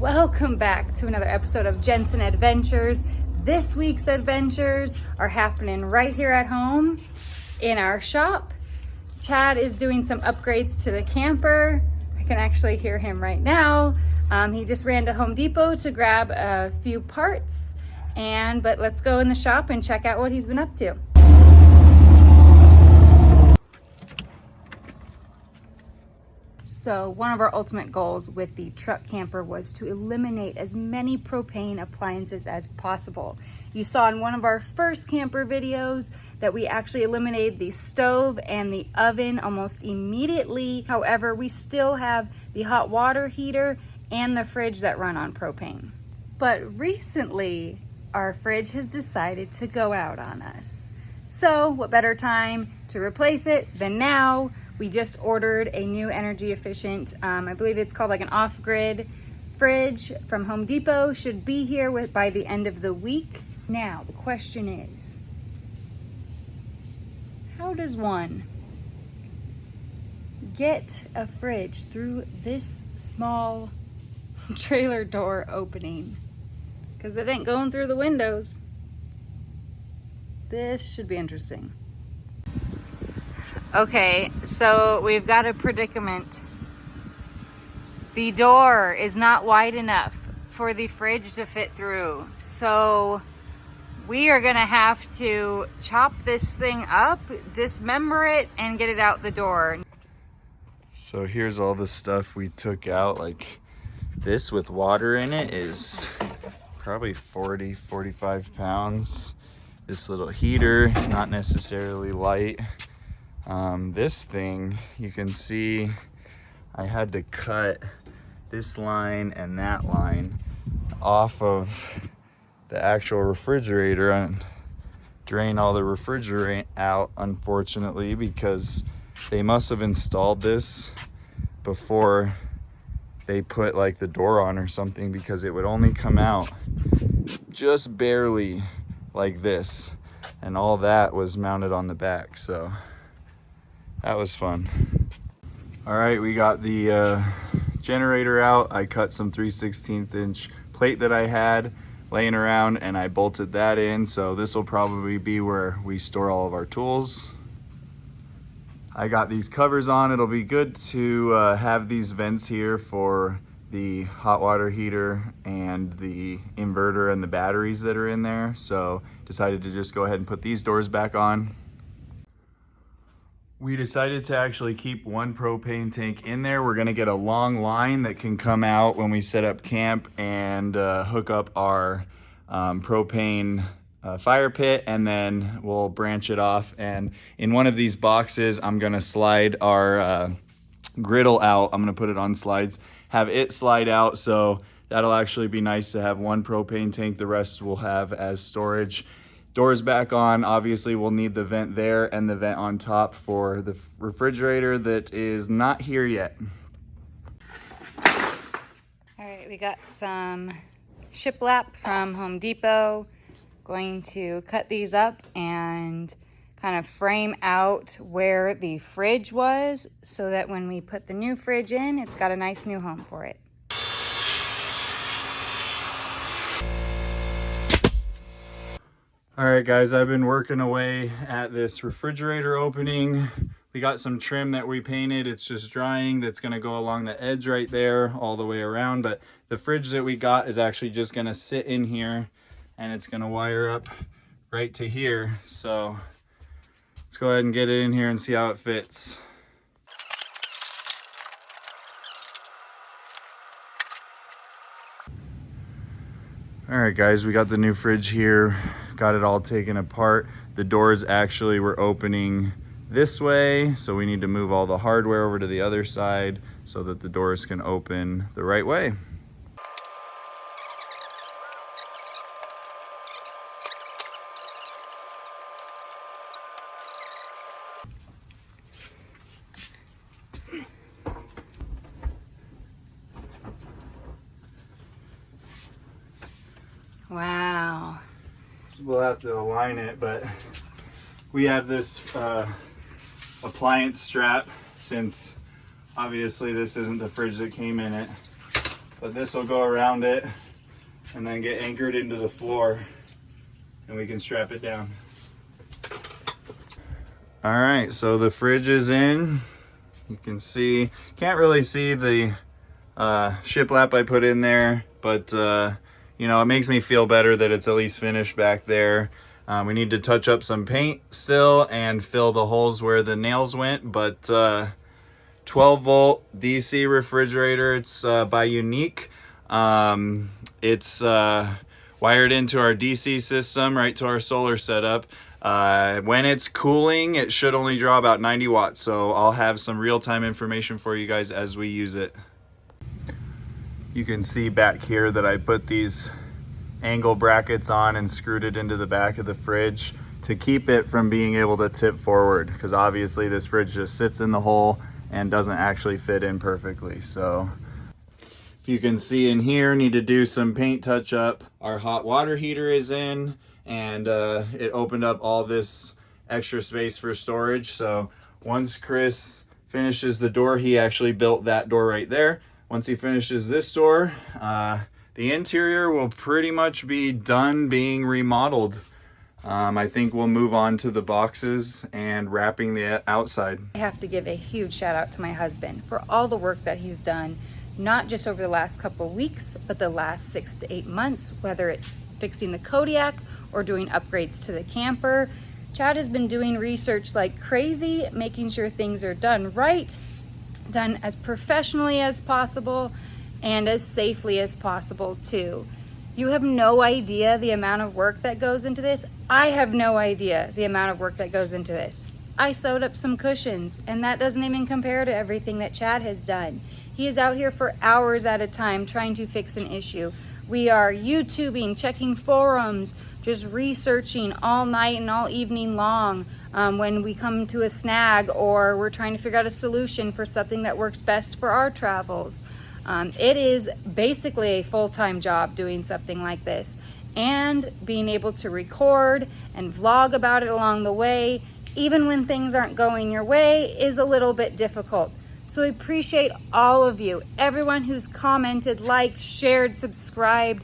Welcome back to another episode of Jensen Adventures. This week's adventures are happening right here at home in our shop. Chad is doing some upgrades to the camper. I can actually hear him right now. He just ran to Home Depot to grab a few parts, but let's go in the shop and check out what he's been up to. So one of our ultimate goals with the truck camper was to eliminate as many propane appliances as possible. You saw in one of our first camper videos that we actually eliminated the stove and the oven almost immediately. However, we still have the hot water heater and the fridge that run on propane. But recently, our fridge has decided to go out on us. So what better time to replace it than now? We just ordered a new energy efficient, I believe it's called like an off-grid fridge from Home Depot. Should be here by the end of the week. Now, the question is, how does one get a fridge through this small trailer door opening? Because it ain't going through the windows. This should be interesting. Okay, so we've got a predicament. The door is not wide enough for the fridge to fit through. So we are gonna have to chop this thing up, dismember it, and get it out the door. So here's all the stuff we took out. Like this with water in it is probably 45 pounds. This little heater is not necessarily light. This thing, you can see I had to cut this line and that line off of the actual refrigerator and drain all the refrigerant out, unfortunately, because they must have installed this before they put like the door on or something, because it would only come out just barely like this, and all that was mounted on the back. So that was fun. All right, we got the generator out. I cut some 3/16 inch plate that I had laying around and I bolted that in. So this will probably be where we store all of our tools. I got these covers on. It'll be good to have these vents here for the hot water heater and the inverter and the batteries that are in there. So decided to just go ahead and put these doors back on. We decided to actually keep one propane tank in there. We're gonna get a long line that can come out when we set up camp and hook up our propane fire pit, and then we'll branch it off. And in one of these boxes, I'm gonna slide our griddle out. I'm gonna put it on slides, have it slide out. So that'll actually be nice to have one propane tank. The rest we'll have as storage. Doors back on. Obviously we'll need the vent there and the vent on top for the refrigerator that is not here yet. All right, we got some shiplap from Home Depot. Going to cut these up and kind of frame out where the fridge was so that when we put the new fridge in, it's got a nice new home for it. All right, guys, I've been working away at this refrigerator opening. We got some trim that we painted. It's just drying. That's gonna go along the edge right there all the way around. But the fridge that we got is actually just gonna sit in here and it's gonna wire up right to here. So let's go ahead and get it in here and see how it fits. All right, guys, we got the new fridge here. Got it all taken apart. The doors actually were opening this way, so we need to move all the hardware over to the other side so that the doors can open the right way. Wow. We'll have to align it, but we have this appliance strap, since obviously this isn't the fridge that came in it. but this will go around it and then get anchored into the floor, and we can strap it down. All right, so the fridge is in. You can see, can't really see the shiplap I put in there, but you know, it makes me feel better that it's at least finished back there. We need to touch up some paint still and fill the holes where the nails went, but 12 volt DC refrigerator. It's by Unique. It's wired into our DC system, right to our solar setup. When it's cooling, it should only draw about 90 watts. So I'll have some real-time information for you guys as we use it. You can see back here that I put these angle brackets on and screwed it into the back of the fridge to keep it from being able to tip forward, because obviously this fridge just sits in the hole and doesn't actually fit in perfectly. So if you can see in here, need to do some paint touch up. Our hot water heater is in, and it opened up all this extra space for storage. So once Chris finishes the door, he actually built that door right there. Once he finishes this door, the interior will pretty much be done being remodeled. I think we'll move on to the boxes and wrapping the outside. I have to give a huge shout out to my husband for all the work that he's done, not just over the last couple of weeks, but the last 6 to 8 months, whether it's fixing the Kodiak or doing upgrades to the camper. Chad has been doing research like crazy, making sure things are done right, done as professionally as possible, and as safely as possible too. You have no idea the amount of work that goes into this. I have no idea the amount of work that goes into this. I sewed up some cushions, and that doesn't even compare to everything that Chad has done. He is out here for hours at a time trying to fix an issue. We are YouTubing, checking forums, just researching all night and all evening long when we come to a snag or we're trying to figure out a solution for something that works best for our travels. It is basically a full-time job doing something like this, and being able to record and vlog about it along the way, even when things aren't going your way, is a little bit difficult. So I appreciate all of you, everyone who's commented, liked, shared, subscribed.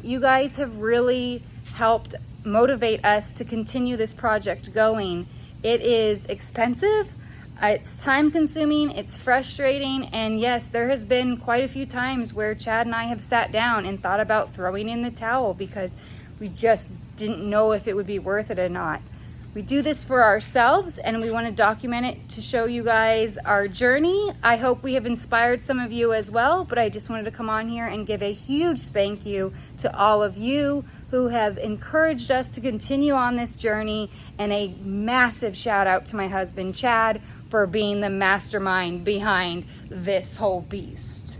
You guys have really helped motivate us to continue this project going. It is expensive. It's time consuming, it's frustrating, and yes, there has been quite a few times where Chad and I have sat down and thought about throwing in the towel because we just didn't know if it would be worth it or not. We do this for ourselves, and we want to document it to show you guys our journey. I hope we have inspired some of you as well, but I just wanted to come on here and give a huge thank you to all of you who have encouraged us to continue on this journey, and a massive shout out to my husband, Chad, for being the mastermind behind this whole beast.